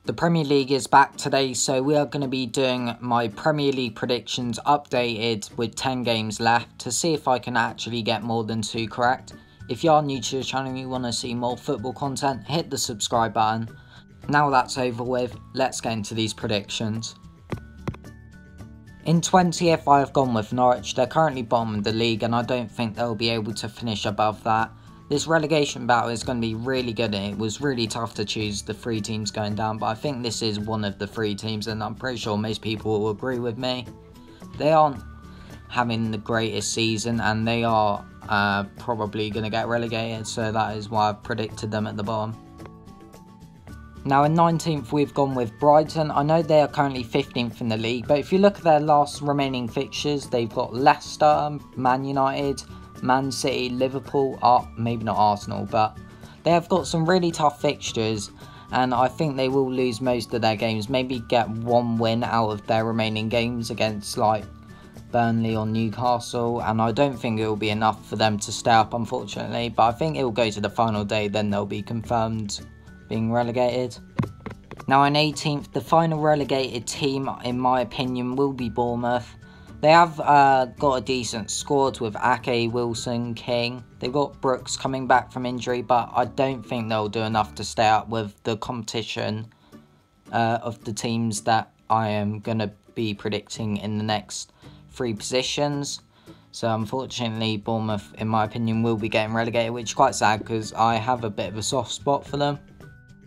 The Premier League is back today, so we are going to be doing my Premier League predictions updated with 10 games left to see if I can actually get more than 2 correct. If you are new to the channel and you want to see more football content, hit the subscribe button. Now that's over with, let's get into these predictions. In 20th, I have gone with Norwich. They're currently bottom of the league and I don't think they'll be able to finish above that. This relegation battle is going to be really good and it was really tough to choose the 3 teams going down, but I think this is one of the 3 teams and I'm pretty sure most people will agree with me. They aren't having the greatest season and they are probably going to get relegated, so that is why I've predicted them at the bottom. Now in 19th we've gone with Brighton. I know they are currently 15th in the league, but if you look at their last remaining fixtures, they've got Leicester, Man United, Man City, Liverpool, maybe not Arsenal, but they have got some really tough fixtures and I think they will lose most of their games, maybe get 1 win out of their remaining games against like Burnley or Newcastle, and I don't think it will be enough for them to stay up unfortunately, but I think it will go to the final day, then they'll be confirmed being relegated. Now in 18th, the final relegated team in my opinion will be Bournemouth. They have got a decent squad with Ake, Wilson, King. They've got Brooks coming back from injury, but I don't think they'll do enough to stay up with the competition of the teams that I am going to be predicting in the next 3 positions. So unfortunately, Bournemouth, in my opinion, will be getting relegated, which is quite sad because I have a bit of a soft spot for them.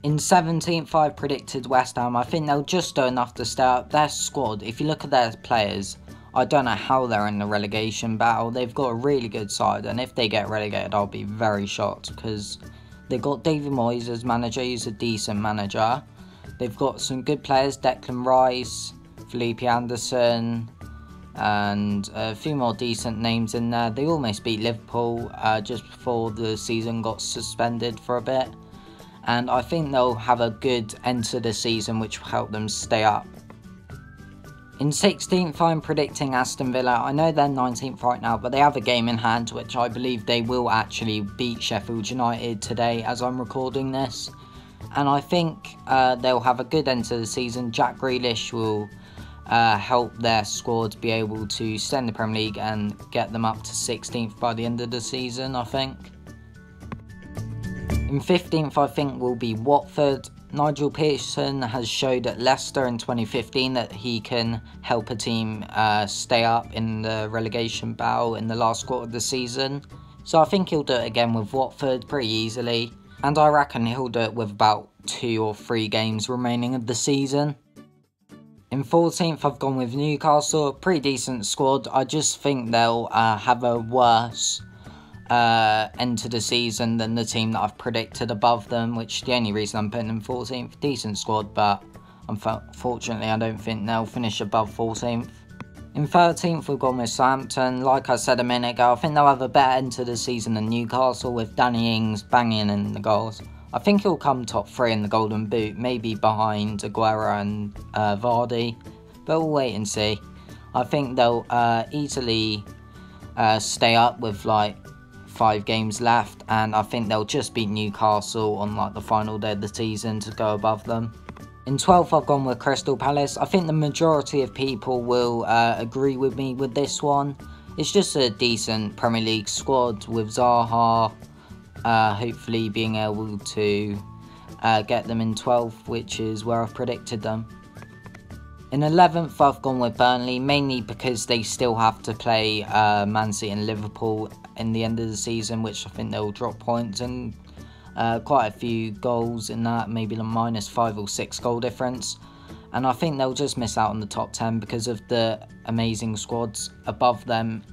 In 17th, I've predicted West Ham. I think they'll just do enough to stay up. Their squad, if you look at their players, I don't know how they're in the relegation battle. They've got a really good side, and if they get relegated, I'll be very shocked because they've got David Moyes as manager. He's a decent manager. They've got some good players, Declan Rice, Felipe Anderson, and a few more decent names in there. They almost beat Liverpool just before the season got suspended for a bit. And I think they'll have a good end to the season, which will help them stay up. In 16th, I'm predicting Aston Villa. I know they're 19th right now, but they have a game in hand, which I believe they will actually beat Sheffield United today as I'm recording this. And I think they'll have a good end to the season. Jack Grealish will help their squad be able to stay in the Premier League and get them up to 16th by the end of the season, I think. In 15th, I think will be Watford. Nigel Pearson has showed at Leicester in 2015 that he can help a team stay up in the relegation battle in the last quarter of the season. So I think he'll do it again with Watford pretty easily. And I reckon he'll do it with about 2 or 3 games remaining of the season. In 14th, I've gone with Newcastle. Pretty decent squad. I just think they'll have a worse end to the season than the team that I've predicted above them, which is the only reason I'm putting them 14th. Decent squad, but unfortunately I don't think they'll finish above 14th. In 13th, we've gone with Southampton. Like I said a minute ago, I think they'll have a better end to the season than Newcastle, with Danny Ings banging in the goals. I think he'll come top 3 in the Golden Boot, maybe behind Aguero and Vardy, but we'll wait and see. I think they'll easily stay up with like 5 games left, and I think they'll just beat Newcastle on like the final day of the season to go above them. In 12th, I've gone with Crystal Palace. I think the majority of people will agree with me with this one. It's just a decent Premier League squad with Zaha hopefully being able to get them in 12th, which is where I've predicted them. In 11th, I've gone with Burnley, mainly because they still have to play Man City and Liverpool in the end of the season, which I think they'll drop points and quite a few goals in that, maybe a -5 or 6 goal difference. And I think they'll just miss out on the top 10 because of the amazing squads above them.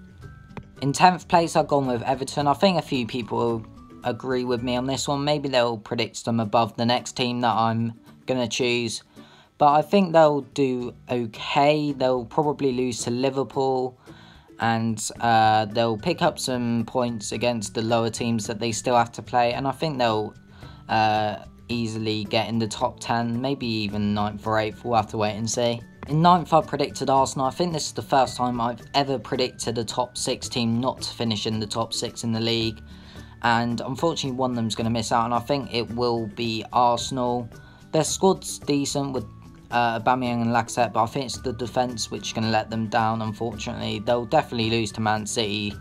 In 10th place, I've gone with Everton. I think a few people will agree with me on this one. Maybe they'll predict them above the next team that I'm going to choose. But I think they'll do okay. They'll probably lose to Liverpool. And they'll pick up some points against the lower teams that they still have to play. And I think they'll easily get in the top 10. Maybe even 9th or 8th. We'll have to wait and see. In 9th, I predicted Arsenal. I think this is the first time I've ever predicted a top 6 team not to finish in the top 6 in the league. And unfortunately, one of them's going to miss out. And I think it will be Arsenal. Their squad's decent with Aubameyang and Lacazette, but I think it's the defence which is going to let them down, unfortunately. They'll definitely lose to Man City,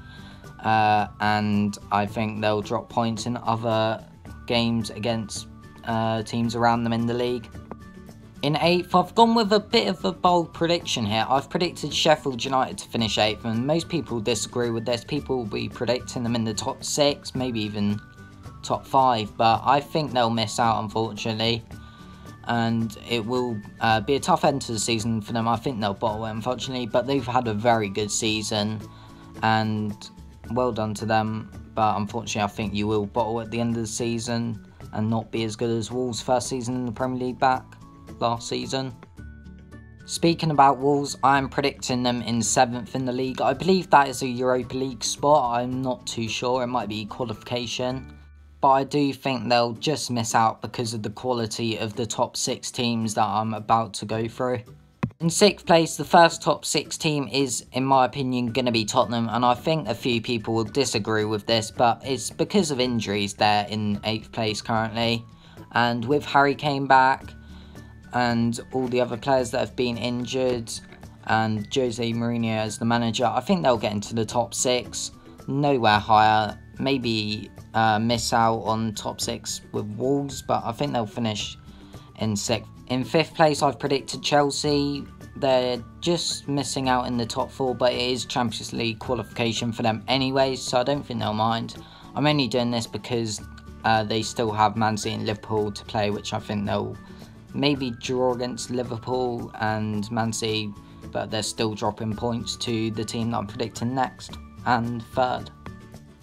and I think they'll drop points in other games against teams around them in the league. In 8th, I've gone with a bit of a bold prediction here. I've predicted Sheffield United to finish 8th, and most people disagree with this. People will be predicting them in the top 6, maybe even top 5, but I think they'll miss out, unfortunately. And it will be a tough end to the season for them. I think they'll bottle it, unfortunately, but they've had a very good season, and well done to them. But unfortunately, I think you will bottle at the end of the season and not be as good as Wolves' first season in the Premier League back last season. Speaking about Wolves, I'm predicting them in 7th in the league. I believe that is a Europa League spot. I'm not too sure. It might be qualification. But I do think they'll just miss out because of the quality of the top 6 teams that I'm about to go through. In 6th place, the first top 6 team is, in my opinion, going to be Tottenham. And I think a few people will disagree with this, but it's because of injuries they're in 8th place currently. And with Harry Kane back and all the other players that have been injured and Jose Mourinho as the manager, I think they'll get into the top 6. Nowhere higher. Maybe miss out on top 6 with Wolves, but I think they'll finish in 6th. In 5th place, I've predicted Chelsea. They're just missing out in the top 4, but it is Champions League qualification for them anyway, so I don't think they'll mind. I'm only doing this because they still have Man City and Liverpool to play, which I think they'll maybe draw against Liverpool and Man City, but they're still dropping points to the team that I'm predicting next and 3rd.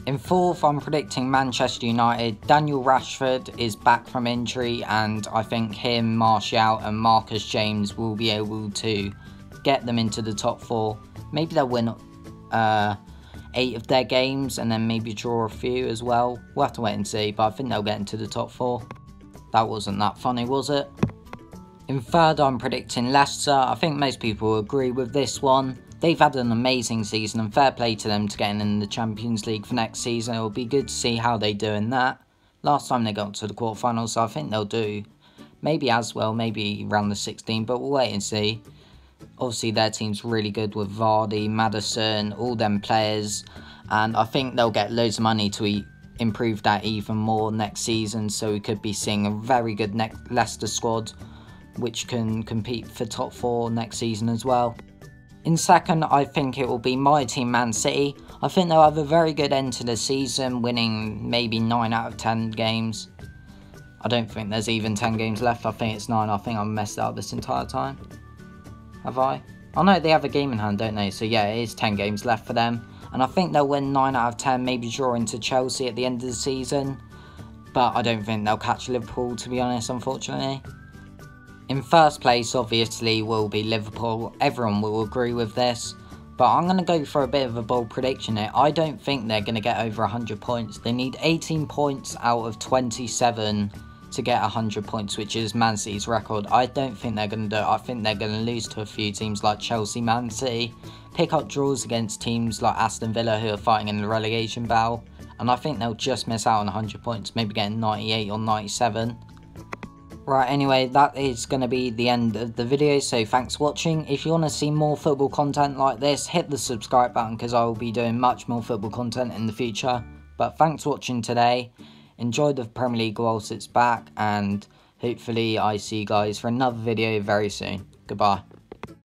In 4th, I'm predicting Manchester United. Daniel Rashford is back from injury, and I think him, Martial and Marcus James will be able to get them into the top 4. Maybe they'll win 8 of their games and then maybe draw a few as well. We'll have to wait and see, but I think they'll get into the top 4. That wasn't that funny, was it? In 3rd, I'm predicting Leicester. I think most people will agree with this one. They've had an amazing season, and fair play to them to getting in the Champions League for next season. It will be good to see how they do in that. Last time they got to the quarterfinals, so I think they'll do maybe as well, maybe around the 16, but we'll wait and see. Obviously, their team's really good with Vardy, Maddison, all them players, and I think they'll get loads of money to improve that even more next season, so we could be seeing a very good Leicester squad, which can compete for top 4 next season as well. In 2nd, I think it will be my team, Man City. I think they'll have a very good end to the season, winning maybe 9 out of 10 games. I don't think there's even 10 games left. I think it's 9. I think I've messed up this entire time. Have I? Oh no, they have a game in hand, don't they? So yeah, it is 10 games left for them. And I think they'll win 9 out of 10, maybe draw into Chelsea at the end of the season. But I don't think they'll catch Liverpool, to be honest, unfortunately. In 1st place, obviously, will be Liverpool. Everyone will agree with this. But I'm going to go for a bit of a bold prediction here. I don't think they're going to get over 100 points. They need 18 points out of 27 to get 100 points, which is Man City's record. I don't think they're going to do it. I think they're going to lose to a few teams like Chelsea, Man City, pick up draws against teams like Aston Villa who are fighting in the relegation battle. And I think they'll just miss out on 100 points, maybe getting 98 or 97. Right, anyway, that is going to be the end of the video, so thanks for watching. If you want to see more football content like this, hit the subscribe button because I will be doing much more football content in the future. But thanks for watching today. Enjoy the Premier League whilst it's back, and hopefully I see you guys for another video very soon. Goodbye.